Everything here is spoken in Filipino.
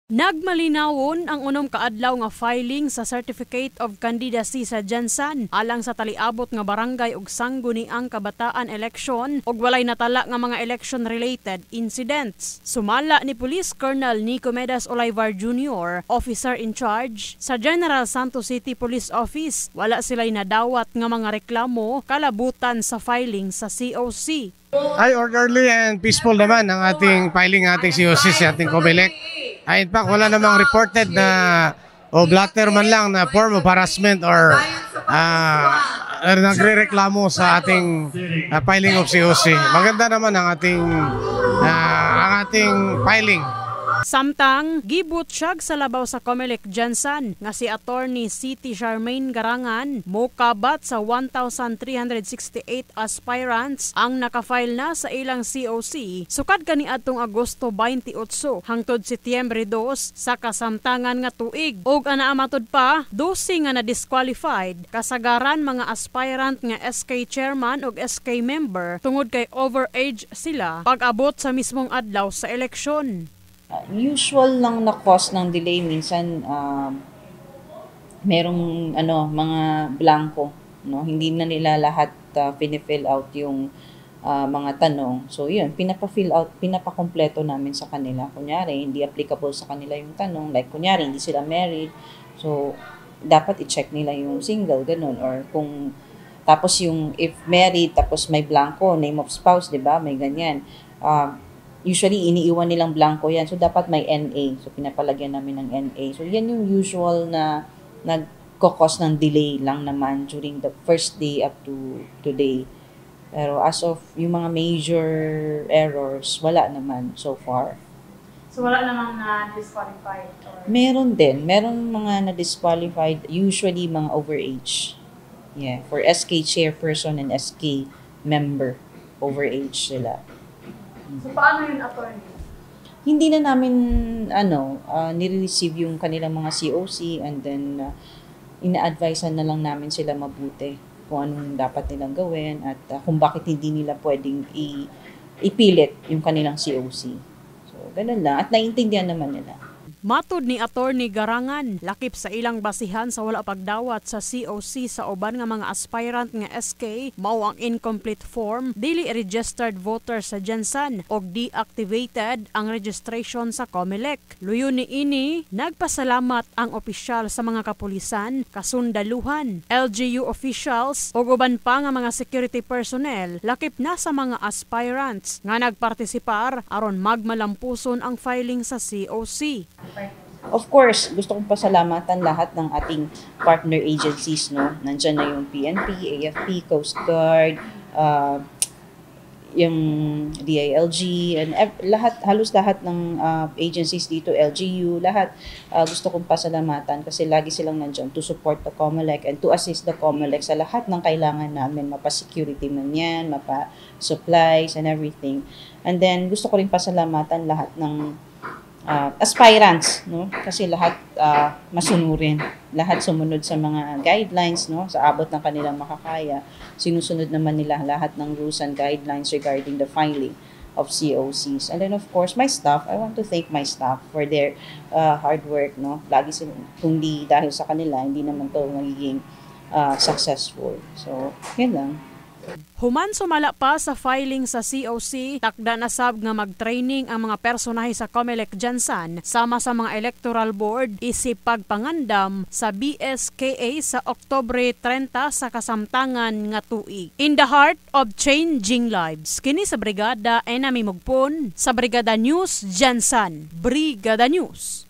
Nagmalinawon ang unom kaadlaw nga filing sa Certificate of Candidacy sa Jansan alang sa taliabot nga barangay ug sangguniang kabataan election ug walay natala nga mga election-related incidents. Sumala ni Police Colonel Nico Medas Olivar Jr., officer in charge sa General Santos City Police Office, wala sila'y nadawat nga mga reklamo kalabutan sa filing sa COC. Ay, orderly and peaceful naman ang ating filing, ating COC sa ating COMELEC. Ay, in fact, wala namang reported na o blatter man lang na form of harassment or nagre-reklamo sa ating filing of COC. Maganda naman ang ating filing. Samtang gibutyag sa labaw sa COMELEC Jansan nga si Attorney City Charmaine Garangan mokabat sa 1,368 aspirants ang nakafile na sa ilang COC sukad kaniadtong Agosto 28 hangtod Setyembre 2 sa kasamtangan nga tuig ug anaa matud pa 12 nga na-disqualified kasagaran mga aspirant nga SK chairman ug SK member tungod kay overage sila pag-abot sa mismong adlaw sa eleksyon. Usual lang na cause ng delay minsan merong mga blanco, no, hindi na nila lahat pinifill out yung mga tanong. So yun, pinapa-fill out, pinapakompleto namin sa kanila. Kunyari hindi applicable sa kanila yung tanong, like kunyari hindi sila married, so dapat i-check nila yung single, ganun, or kung tapos yung if married tapos may blanco, name of spouse, 'di ba, may ganyan. Usually, iniiwan nilang blanco yan. So, dapat may NA. So, pinapalagyan namin ng NA. So, yan yung usual na nagkakos ng delay lang naman during the first day up to today. Pero as of yung mga major errors, wala naman so far. So, wala namang na-disqualified? Meron din. Meron mga na-disqualified, usually mga overage. Yeah, for SK chairperson and SK member, overage sila. So, paano yun, attorney? Hindi na namin, nire-receive yung kanilang mga COC and then ina-advisean na lang namin sila mabuti kung anong dapat nilang gawin at kung bakit hindi nila pwedeng ipilit yung kanilang COC. So, ganun lang. At naiintindihan naman nila. Matud ni Attorney Garangan, lakip sa ilang basihan sa wala pagdawat sa COC sa uban nga mga aspirant nga SK mao ang incomplete form, dili registered voter sa Jansan og deactivated ang registration sa COMELEC. Luyon ni ini, nagpasalamat ang opisyal sa mga kapulisan, kasundaluhan, LGU officials ug uban pa nga mga security personnel lakip na sa mga aspirants nga nagpartisipar aron magmalampuson ang filing sa COC. Of course, gusto kong pasalamatan lahat ng ating partner agencies, no? Nandiyan na yung PNP, AFP, Coast Guard, yung DILG, and halos lahat ng agencies dito, LGU, lahat. Gusto kong pasalamatan kasi lagi silang nandiyan to support the COMELEC and to assist the COMELEC sa lahat ng kailangan namin, mapa-security man yan, mapa-supplies and everything. And then, gusto ko rin pasalamatan lahat ng aspirants, no? Kasi lahat masunurin. Lahat sumunod sa mga guidelines, no? Sa abot ng kanilang makakaya. Sinusunod naman nila lahat ng rules and guidelines regarding the filing of COCs. And then of course, my staff, I want to thank my staff for their hard work, no? Lagi sila, kung di dahil sa kanila, hindi naman to magiging successful. So, yun lang. Human sumala pa sa filing sa COC, takda na sab nga mag-training ang mga personahe sa COMELEC Jansan sama sa mga electoral board isip pagpangandam sa BSKA sa Oktubre 30 sa kasamtangan nga tuig. In the heart of changing lives, kini sa Brigada Enami Mugpon sa Brigada News Jansan. Brigada News.